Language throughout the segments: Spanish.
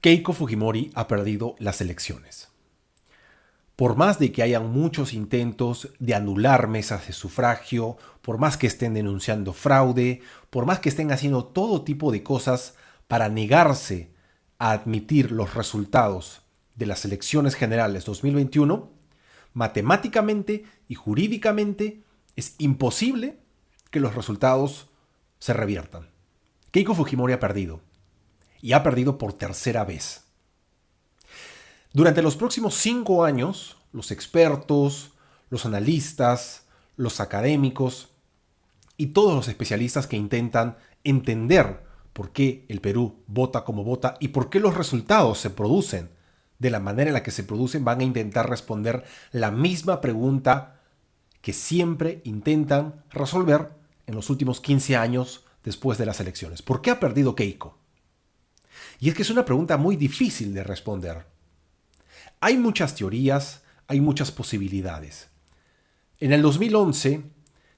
Keiko Fujimori ha perdido las elecciones. Por más de que hayan muchos intentos de anular mesas de sufragio, por más que estén denunciando fraude, por más que estén haciendo todo tipo de cosas para negarse a admitir los resultados de las elecciones generales 2021, matemáticamente y jurídicamente es imposible que los resultados se reviertan. Keiko Fujimori ha perdido, y ha perdido por tercera vez. Durante los próximos 5 años, los expertos, los analistas, los académicos y todos los especialistas que intentan entender por qué el Perú vota como vota y por qué los resultados se producen de la manera en la que se producen, van a intentar responder la misma pregunta que siempre intentan resolver en los últimos 15 años después de las elecciones. ¿Por qué ha perdido Keiko? Y es que es una pregunta muy difícil de responder. Hay muchas teorías, hay muchas posibilidades. En el 2011,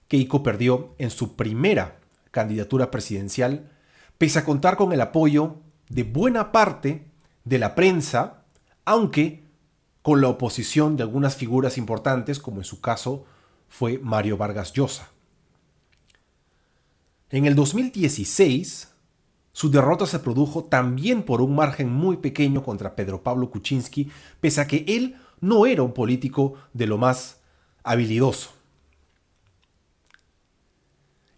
Keiko perdió en su primera candidatura presidencial, pese a contar con el apoyo de buena parte de la prensa, aunque con la oposición de algunas figuras importantes, como en su caso fue Mario Vargas Llosa. En el 2016, su derrota se produjo también por un margen muy pequeño contra Pedro Pablo Kuczynski, pese a que él no era un político de lo más habilidoso.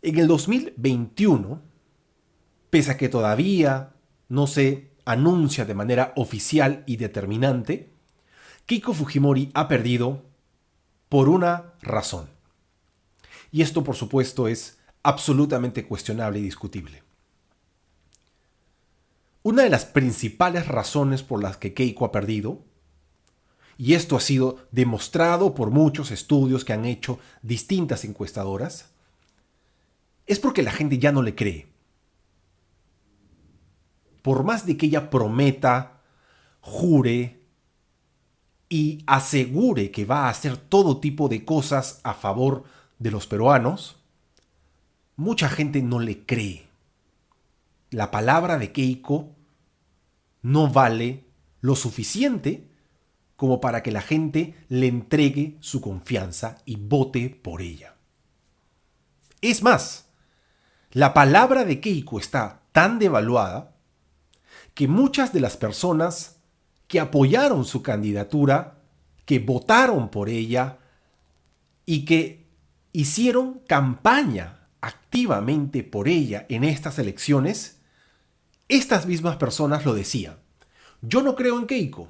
En el 2021, pese a que todavía no se anuncia de manera oficial y determinante, Keiko Fujimori ha perdido por una razón. Y esto, por supuesto, es absolutamente cuestionable y discutible. Una de las principales razones por las que Keiko ha perdido, y esto ha sido demostrado por muchos estudios que han hecho distintas encuestadoras, es porque la gente ya no le cree. Por más de que ella prometa, jure y asegure que va a hacer todo tipo de cosas a favor de los peruanos, mucha gente no le cree. La palabra de Keiko no vale lo suficiente como para que la gente le entregue su confianza y vote por ella. Es más, la palabra de Keiko está tan devaluada que muchas de las personas que apoyaron su candidatura, que votaron por ella y que hicieron campaña activamente por ella en estas elecciones, estas mismas personas lo decían. Yo no creo en Keiko.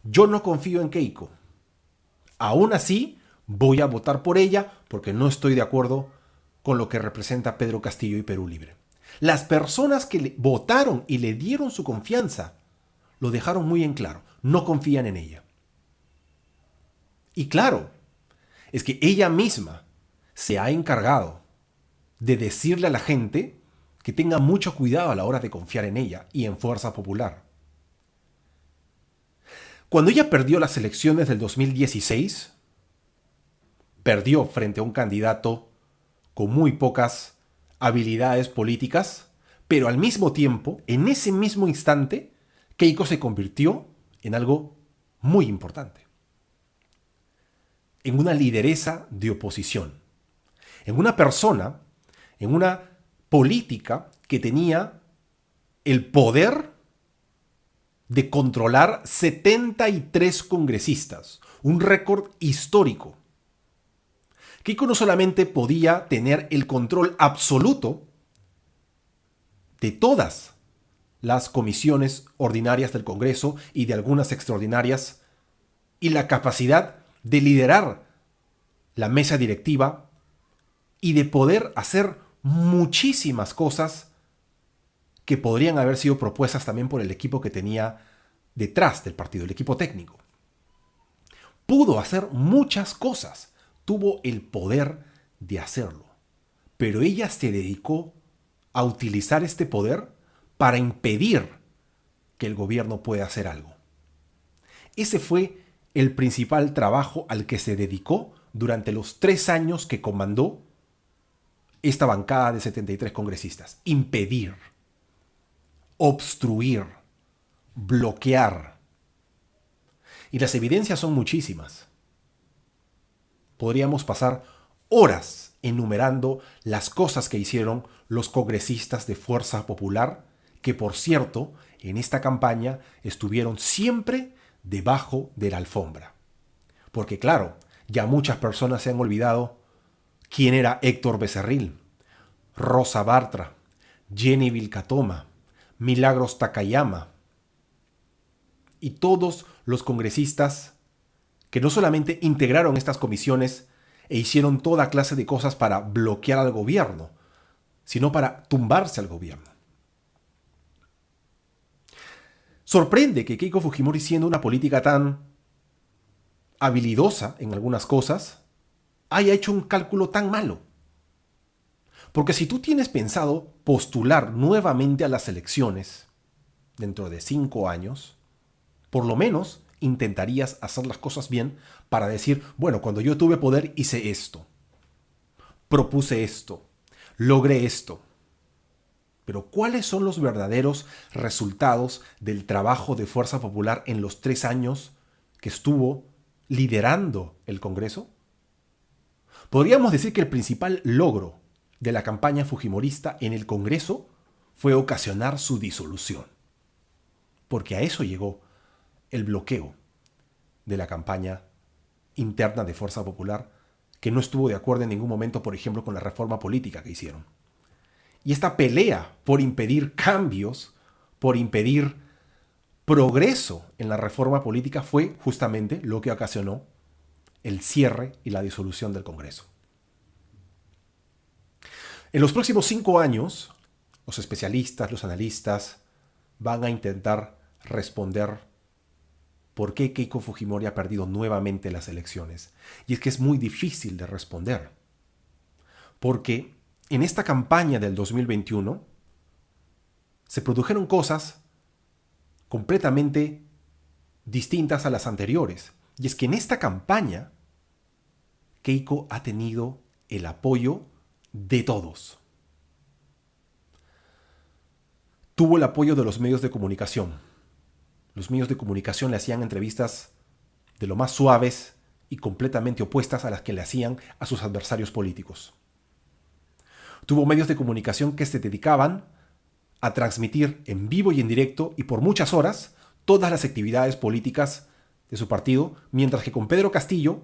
Yo no confío en Keiko. Aún así, voy a votar por ella porque no estoy de acuerdo con lo que representa Pedro Castillo y Perú Libre. Las personas que votaron y le dieron su confianza lo dejaron muy en claro. No confían en ella. Y claro, es que ella misma se ha encargado de decirle a la gente que tenga mucho cuidado a la hora de confiar en ella y en Fuerza Popular. Cuando ella perdió las elecciones del 2016, perdió frente a un candidato con muy pocas habilidades políticas, pero al mismo tiempo, en ese mismo instante, Keiko se convirtió en algo muy importante. En una lideresa de oposición. En una persona, en una política que tenía el poder de controlar 73 congresistas, un récord histórico. Keiko no solamente podía tener el control absoluto de todas las comisiones ordinarias del Congreso y de algunas extraordinarias, y la capacidad de liderar la mesa directiva y de poder hacer muchísimas cosas que podrían haber sido propuestas también por el equipo que tenía detrás del partido, el equipo técnico. Pudo hacer muchas cosas, tuvo el poder de hacerlo, pero ella se dedicó a utilizar este poder para impedir que el gobierno pueda hacer algo. Ese fue el principal trabajo al que se dedicó durante los 3 años que comandó esta bancada de 73 congresistas. Impedir, obstruir, bloquear. Y las evidencias son muchísimas. Podríamos pasar horas enumerando las cosas que hicieron los congresistas de Fuerza Popular, que por cierto, en esta campaña estuvieron siempre debajo de la alfombra. Porque claro, ya muchas personas se han olvidado quién era Héctor Becerril, Rosa Bartra, Jenny Vilcatoma, Milagros Takayama y todos los congresistas que no solamente integraron estas comisiones e hicieron toda clase de cosas para bloquear al gobierno, sino para tumbarse al gobierno. Sorprende que Keiko Fujimori, siendo una política tan habilidosa en algunas cosas, haya hecho un cálculo tan malo. Porque si tú tienes pensado postular nuevamente a las elecciones dentro de 5 años, por lo menos intentarías hacer las cosas bien para decir, bueno, cuando yo tuve poder hice esto, propuse esto, logré esto. Pero ¿cuáles son los verdaderos resultados del trabajo de Fuerza Popular en los 3 años que estuvo liderando el Congreso? Podríamos decir que el principal logro de la campaña fujimorista en el Congreso fue ocasionar su disolución. Porque a eso llegó el bloqueo de la campaña interna de Fuerza Popular, que no estuvo de acuerdo en ningún momento, por ejemplo, con la reforma política que hicieron. Y esta pelea por impedir cambios, por impedir progreso en la reforma política fue justamente lo que ocasionó el cierre y la disolución del Congreso. En los próximos 5 años, los especialistas, los analistas van a intentar responder por qué Keiko Fujimori ha perdido nuevamente las elecciones. Y es que es muy difícil de responder. Porque en esta campaña del 2021 se produjeron cosas completamente distintas a las anteriores. Y es que en esta campaña Keiko ha tenido el apoyo de todos. Tuvo el apoyo de los medios de comunicación. Los medios de comunicación le hacían entrevistas de lo más suaves y completamente opuestas a las que le hacían a sus adversarios políticos. Tuvo medios de comunicación que se dedicaban a transmitir en vivo y en directo y por muchas horas todas las actividades políticas de su partido, mientras que con Pedro Castillo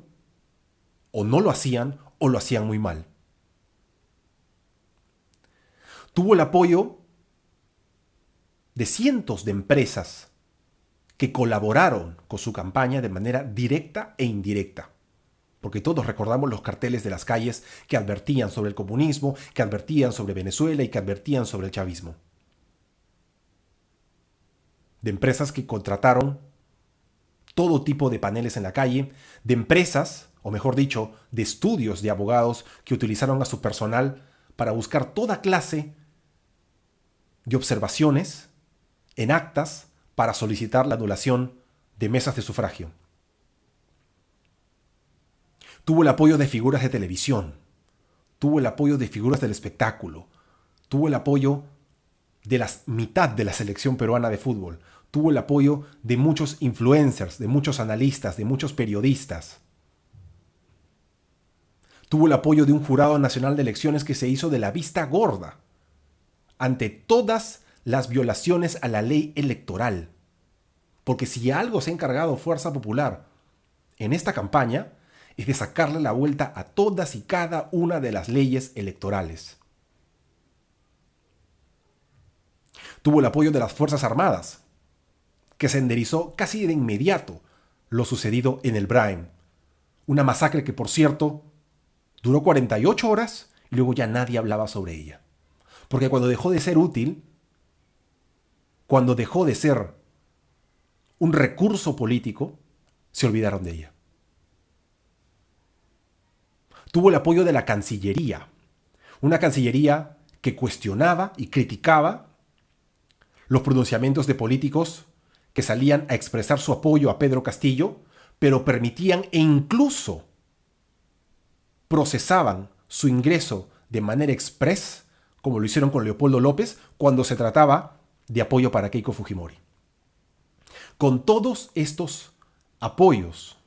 o no lo hacían o lo hacían muy mal. Tuvo el apoyo de cientos de empresas que colaboraron con su campaña de manera directa e indirecta. Porque todos recordamos los carteles de las calles que advertían sobre el comunismo, que advertían sobre Venezuela y que advertían sobre el chavismo. De empresas que contrataron todo tipo de paneles en la calle, de empresas, o mejor dicho, de estudios de abogados que utilizaron a su personal para buscar toda clase de observaciones en actas para solicitar la anulación de mesas de sufragio. Tuvo el apoyo de figuras de televisión, tuvo el apoyo de figuras del espectáculo, tuvo el apoyo de la mitad de la selección peruana de fútbol, tuvo el apoyo de muchos influencers, de muchos analistas, de muchos periodistas. Tuvo el apoyo de un jurado nacional de elecciones que se hizo de la vista gorda ante todas las violaciones a la ley electoral. Porque si algo se ha encargado Fuerza Popular en esta campaña, es de sacarle la vuelta a todas y cada una de las leyes electorales. Tuvo el apoyo de las Fuerzas Armadas, que se enderezó casi de inmediato lo sucedido en el Brain. Una masacre que, por cierto, duró 48 horas y luego ya nadie hablaba sobre ella. Porque cuando dejó de ser útil, cuando dejó de ser un recurso político, se olvidaron de ella. Tuvo el apoyo de la Cancillería, una Cancillería que cuestionaba y criticaba los pronunciamientos de políticos que salían a expresar su apoyo a Pedro Castillo, pero permitían e incluso procesaban su ingreso de manera express, como lo hicieron con Leopoldo López, cuando se trataba de apoyo para Keiko Fujimori. Con todos estos apoyos,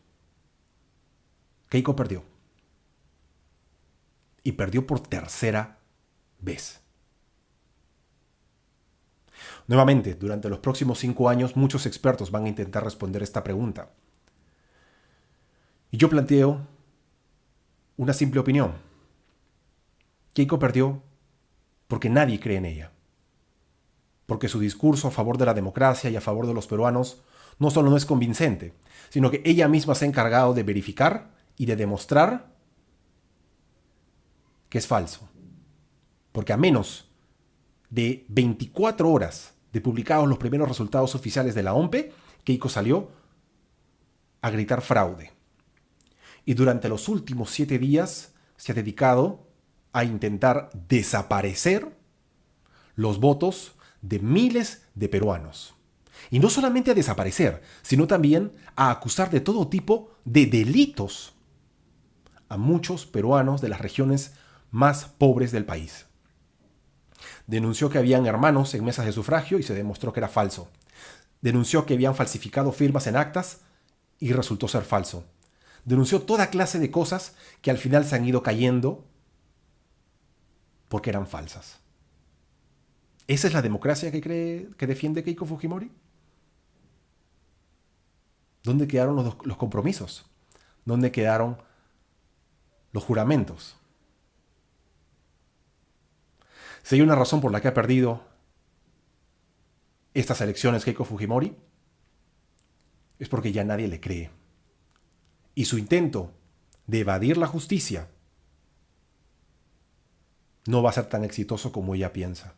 Keiko perdió. Y perdió por tercera vez. Nuevamente, durante los próximos 5 años, muchos expertos van a intentar responder esta pregunta. Y yo planteo una simple opinión. Keiko perdió porque nadie cree en ella. Porque su discurso a favor de la democracia y a favor de los peruanos no solo no es convincente, sino que ella misma se ha encargado de verificar y de demostrar que es falso. Porque a menos de 24 horas de publicados los primeros resultados oficiales de la OMPE, Keiko salió a gritar fraude. Y durante los últimos 7 días se ha dedicado a intentar desaparecer los votos de miles de peruanos. Y no solamente a desaparecer, sino también a acusar de todo tipo de delitos a muchos peruanos de las regiones más pobres del país. Denunció que habían hermanos en mesas de sufragio y se demostró que era falso. Denunció que habían falsificado firmas en actas y resultó ser falso. Denunció toda clase de cosas que al final se han ido cayendo porque eran falsas. ¿Esa es la democracia que defiende Keiko Fujimori? ¿Dónde quedaron los compromisos? ¿Dónde quedaron los juramentos? Si hay una razón por la que ha perdido estas elecciones Keiko Fujimori, es porque ya nadie le cree. Y su intento de evadir la justicia no va a ser tan exitoso como ella piensa.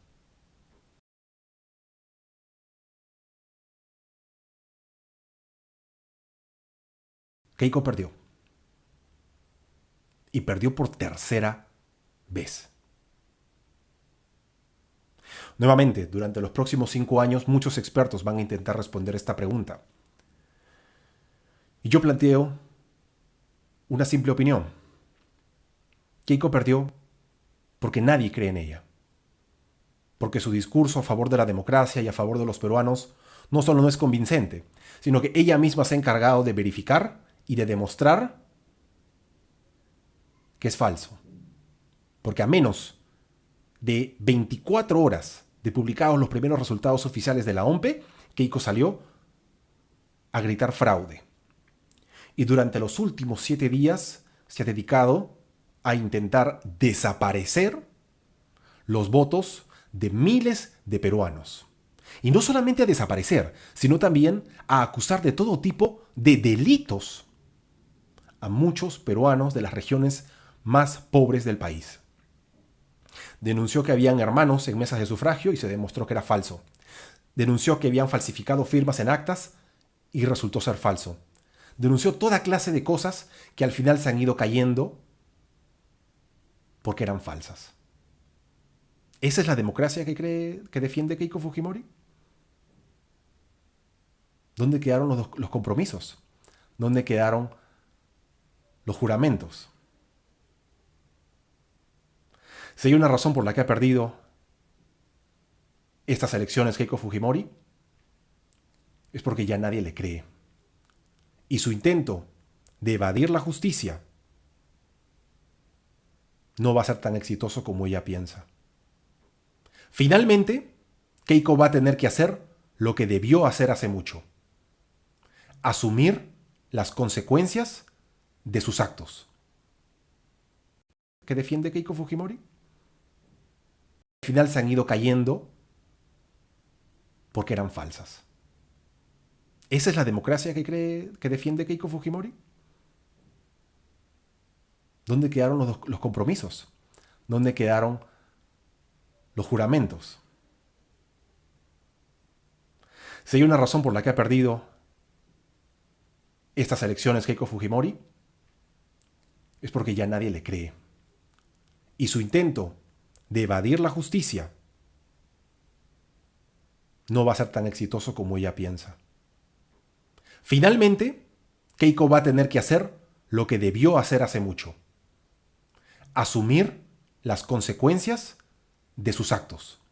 Keiko perdió. Y perdió por tercera vez. Nuevamente, durante los próximos 5 años, muchos expertos van a intentar responder esta pregunta. Y yo planteo una simple opinión. Keiko perdió porque nadie cree en ella. Porque su discurso a favor de la democracia y a favor de los peruanos no solo no es convincente, sino que ella misma se ha encargado de verificar y de demostrar que es falso. Porque a menos de 24 horas de publicados los primeros resultados oficiales de la OMPE, Keiko salió a gritar fraude. Y durante los últimos 7 días se ha dedicado a intentar desaparecer los votos de miles de peruanos. Y no solamente a desaparecer, sino también a acusar de todo tipo de delitos a muchos peruanos de las regiones más pobres del país. Denunció que habían hermanos en mesas de sufragio y se demostró que era falso. Denunció que habían falsificado firmas en actas y resultó ser falso. Denunció toda clase de cosas que al final se han ido cayendo porque eran falsas. ¿Esa es la democracia que defiende Keiko Fujimori? ¿Dónde quedaron los compromisos? ¿Dónde quedaron los juramentos? Si hay una razón por la que ha perdido estas elecciones Keiko Fujimori, es porque ya nadie le cree. Y su intento de evadir la justicia no va a ser tan exitoso como ella piensa. Finalmente, Keiko va a tener que hacer lo que debió hacer hace mucho: asumir las consecuencias de sus actos. ¿Qué defiende Keiko Fujimori? Al final se han ido cayendo porque eran falsas. ¿Esa es la democracia que defiende Keiko Fujimori? ¿Dónde quedaron los compromisos? ¿Dónde quedaron los juramentos? Si hay una razón por la que ha perdido estas elecciones Keiko Fujimori, es porque ya nadie le cree. Y su intento de evadir la justicia no va a ser tan exitoso como ella piensa. Finalmente, Keiko va a tener que hacer lo que debió hacer hace mucho: asumir las consecuencias de sus actos.